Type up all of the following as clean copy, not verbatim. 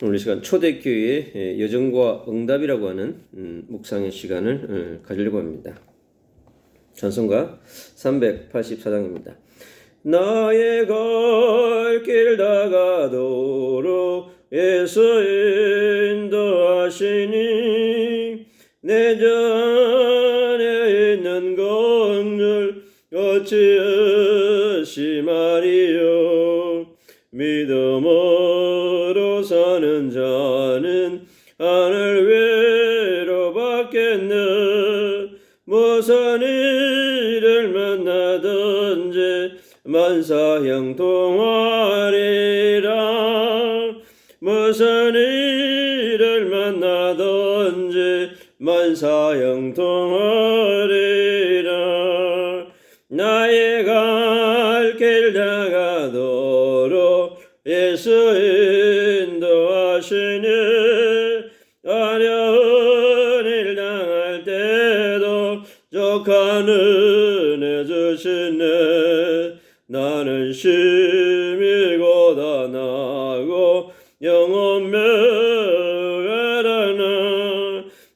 오늘 시간 초대교회의 여정과 응답이라고 하는 묵상의 시간을 가지려고 합니다. 찬송가 384장입니다. 나의 갈 길 다가도록 예수 인도하시니 내 전에 있는 건줄 어찌 말이요 믿음으로 사는 자는 하늘 위로 받겠네. 무슨 일을 만나든지 만사형통하리라. 무슨 일을 만나든지 만사형통하리라. 나의 갈 길 다가도록 예수 인도하시니 어려운 일 당할 때도 족한 은혜 주시네. 나는 심히 고단하고 영혼 멸하나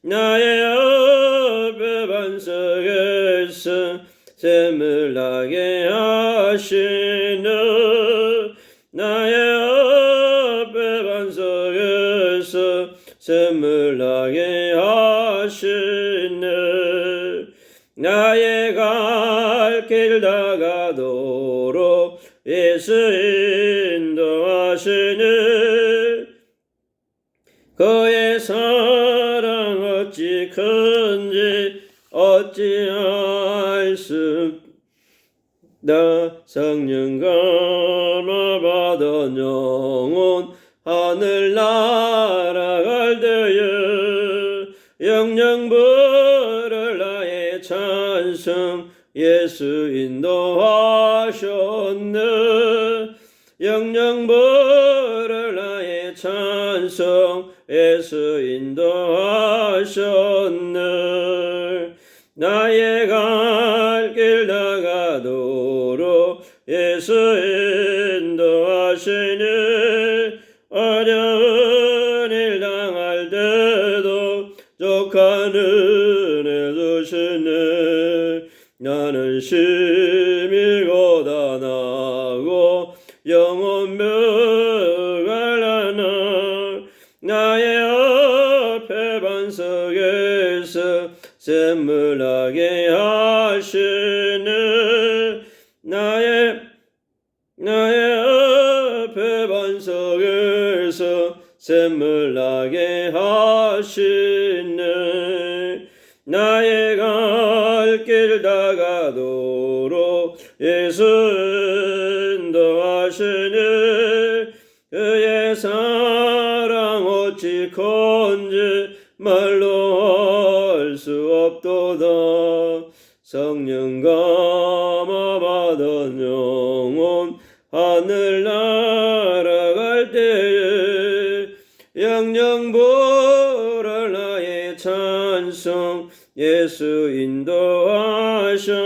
나의 앞에 반석에서 샘을 나게 하시네. 나의 앞에 반석에서 샘을 나게 하시네. 나의 갈 길 다가도록 예수 인도하시네. 그의 사랑 어찌 큰지 어찌할 수 없다. 성령 감화 받은 영혼 하늘 날아갈 때에 영영 부를 나의 찬송 예수 인도하셨네. 영영 부를 나의 찬송 예수 인도하셨네. 나의 갈 길 다가도록 예수 인도하시니 어려운 일 당할 때도 족한 은혜 주시네. 나는 심히 고단하고 영혼 멸하나 나의 앞에 반석에서 샘을 나게 하시네. 나의 앞에 반석에서 샘을 나게 하시네. 나의 갈 길 다가도록 예수 인도하시네. 그의 사랑 어찌 큰지 말로 할 수 없도다. 성령 감화 받은 영혼 하늘 날아갈 때에 영영 부를 나의 찬송 예수 인도하셨네.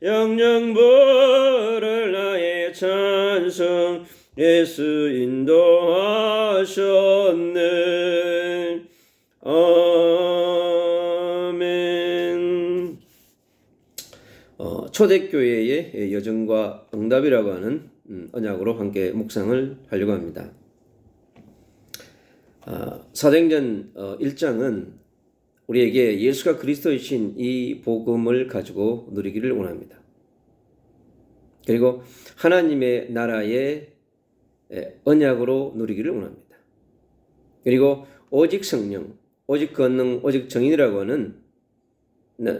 영영 부를 나의 찬송 예수 인도하셨네. 아멘. 초대교회의 여정과 응답이라고 하는 언약으로 함께 묵상을 하려고 합니다. 사도행전 1장은 우리에게 예수가 그리스도이신 이 복음을 가지고 누리기를 원합니다. 그리고 하나님의 나라의 언약으로 누리기를 원합니다. 그리고 오직 성령, 오직 권능, 오직 정인이라고 하는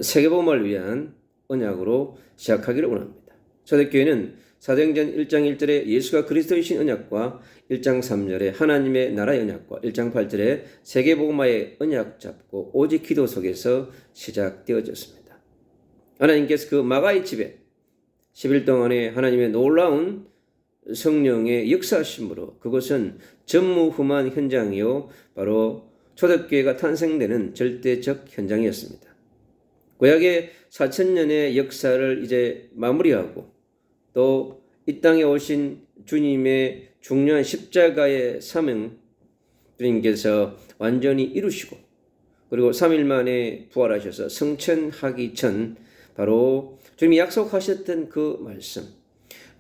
세계복음을 위한 언약으로 시작하기를 원합니다. 초대교회는 사도행전 1장 1절에 예수가 그리스도이신 언약과 1장 3절에 하나님의 나라의 언약과 1장 8절에 세계복음화의 언약 잡고 오직 기도 속에서 시작되어졌습니다. 하나님께서 그 마가의 집에 10일 동안에 하나님의 놀라운 성령의 역사심으로 그것은 전무후무한 현장이요 바로 초대교회가 탄생되는 절대적 현장이었습니다. 구약의 4,000년의 역사를 이제 마무리하고 또 이 땅에 오신 주님의 중요한 십자가의 사명 주님께서 완전히 이루시고 그리고 3일 만에 부활하셔서 승천하기 전 바로 주님이 약속하셨던 그 말씀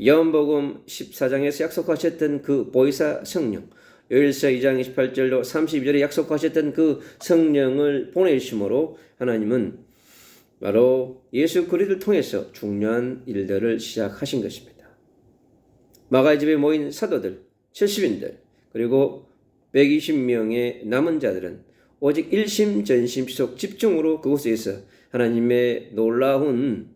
요한복음 14장에서 약속하셨던 그 보혜사 성령 요일서 2장 28절로 32절에 약속하셨던 그 성령을 보내심으로 하나님은 바로 예수 그리스도를 통해서 중요한 일들을 시작하신 것입니다. 마가의 집에 모인 사도들 70인들 그리고 120명의 남은 자들은 오직 일심전심속 집중으로 그곳에서 하나님의 놀라운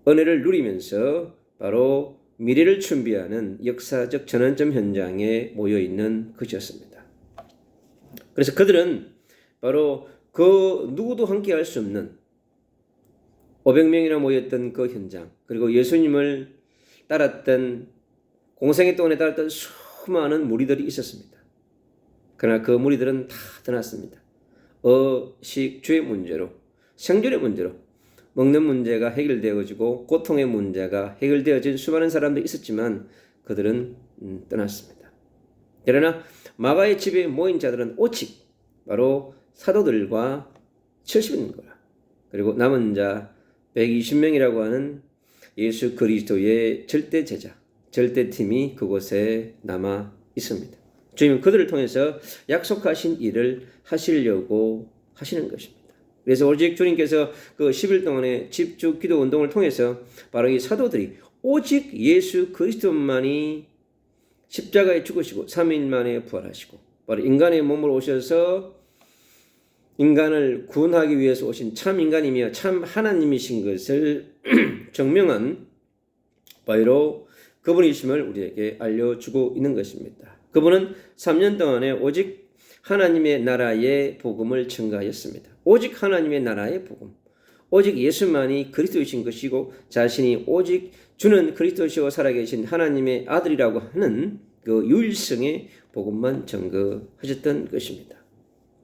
은혜를 누리면서 바로 미래를 준비하는 역사적 전환점 현장에 모여있는 것이었습니다. 그래서 그들은 바로 그 누구도 함께 할 수 없는 500명이나 모였던 그 현장 그리고 예수님을 따랐던 공생의 동안에 따랐던 수많은 무리들이 있었습니다. 그러나 그 무리들은 다 떠났습니다. 식주의 문제로 생존의 문제로 먹는 문제가 해결되어지고 고통의 문제가 해결되어진 수많은 사람들이 있었지만 그들은 떠났습니다. 그러나 마가의 집에 모인 자들은 오직 바로 사도들과 70인과 그리고 남은 자 120명이라고 하는 예수 그리스도의 절대 제자, 절대 팀이 그곳에 남아 있습니다. 주님은 그들을 통해서 약속하신 일을 하시려고 하시는 것입니다. 그래서 오직 주님께서 그 10일 동안의 집중 기도 운동을 통해서 바로 이 사도들이 오직 예수 그리스도만이 십자가에 죽으시고 3일 만에 부활하시고 바로 인간의 몸을 오셔서 인간을 구원하기 위해서 오신 참 인간이며 참 하나님이신 것을 증명한 바로 그분이심을 우리에게 알려주고 있는 것입니다. 그분은 3년 동안에 오직 하나님의 나라의 복음을 증가하였습니다. 오직 하나님의 나라의 복음, 오직 예수만이 그리스도이신 것이고 자신이 오직 주는 그리스도시고 살아계신 하나님의 아들이라고 하는 그 유일성의 복음만 증거하셨던 것입니다.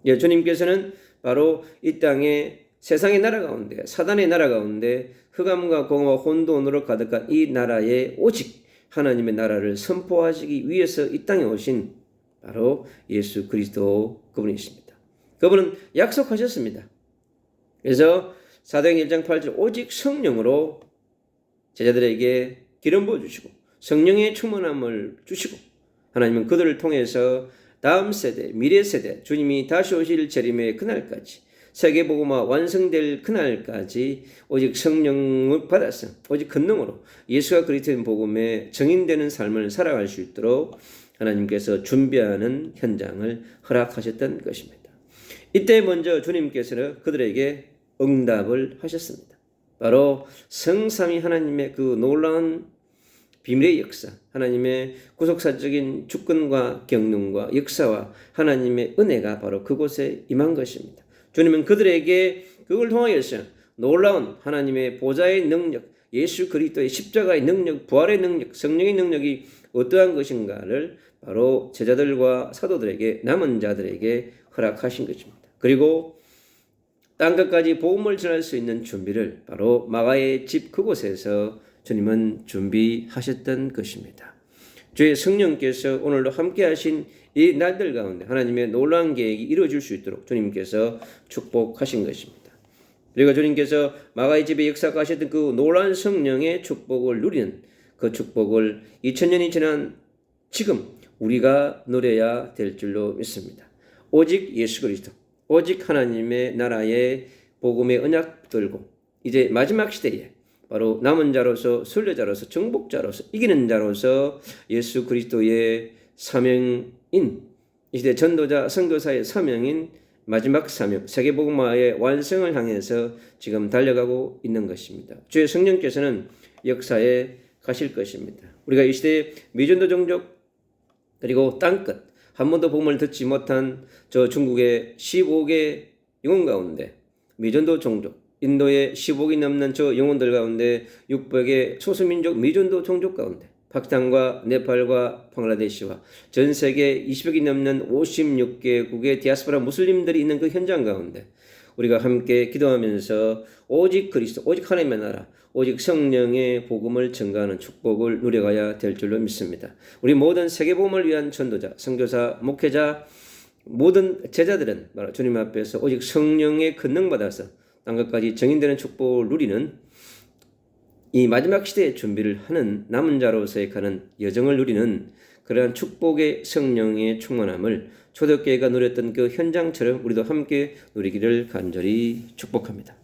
주님께서는 바로 이 땅에 세상의 나라 가운데 사단의 나라 가운데 흑암과 공허와 혼돈으로 가득한 이 나라에 오직 하나님의 나라를 선포하시기 위해서 이 땅에 오신 바로 예수 그리스도 그분이십니다. 그분은 약속하셨습니다. 그래서 사도행전 1장 8절 오직 성령으로 제자들에게 기름 부어주시고 성령의 충만함을 주시고 하나님은 그들을 통해서 다음 세대, 미래 세대, 주님이 다시 오실 재림의 그날까지 세계복음화 완성될 그날까지 오직 성령을 받아서 오직 권능으로 예수가 그리스도인 복음에 정인되는 삶을 살아갈 수 있도록 하나님께서 준비하는 현장을 허락하셨던 것입니다. 이때 먼저 주님께서는 그들에게 응답을 하셨습니다. 바로 성삼위 하나님의 그 놀라운 비밀의 역사, 하나님의 구속사적인 주권과 경륜과 역사와 하나님의 은혜가 바로 그곳에 임한 것입니다. 주님은 그들에게 그걸 통하여서 놀라운 하나님의 보좌의 능력, 예수 그리스도의 십자가의 능력, 부활의 능력, 성령의 능력이 어떠한 것인가를 바로 제자들과 사도들에게 남은 자들에게 허락하신 것입니다. 그리고 땅끝까지 복음을 전할 수 있는 준비를 바로 마가의 집 그곳에서 주님은 준비하셨던 것입니다. 주의 성령께서 오늘도 함께 하신 이 날들 가운데 하나님의 놀라운 계획이 이루어질 수 있도록 주님께서 축복하신 것입니다. 그리고 주님께서 마가의 집에 역사하셨던 그 놀라운 성령의 축복을 누리는 그 축복을 2000년이 지난 지금 우리가 누려야 될 줄로 믿습니다. 오직 예수 그리스도, 오직 하나님의 나라의 복음의 언약 들고 이제 마지막 시대에 바로 남은 자로서 순례자로서 정복자로서 이기는 자로서 예수 그리스도의 사명인 이 시대 전도자 선교사의 사명인 마지막 사명 세계복음화의 완성을 향해서 지금 달려가고 있는 것입니다. 주의 성령께서는 역사에 가실 것입니다. 우리가 이 시대의 미전도 종족 그리고 땅끝 한 번도 복음을 듣지 못한 저 중국의 15개 영혼 가운데 미전도 종족 인도의 15개 넘는 저 영혼들 가운데 600의 소수민족 미전도 종족 가운데 파키스탄과 네팔과 방글라데시와 전 세계 20여개 넘는 56개국의 디아스포라 무슬림들이 있는 그 현장 가운데 우리가 함께 기도하면서 오직 그리스도, 오직 하나님의 나라, 오직 성령의 복음을 증가하는 축복을 누려가야 될 줄로 믿습니다. 우리 모든 세계복음을 위한 전도자, 선교사, 목회자, 모든 제자들은 바로 주님 앞에서 오직 성령의 권능받아서 땅끝까지 정인되는 축복을 누리는 이 마지막 시대의 준비를 하는 남은 자로서의 가는 여정을 누리는 그러한 축복의 성령의 충만함을 초대교회가 누렸던 그 현장처럼 우리도 함께 누리기를 간절히 축복합니다.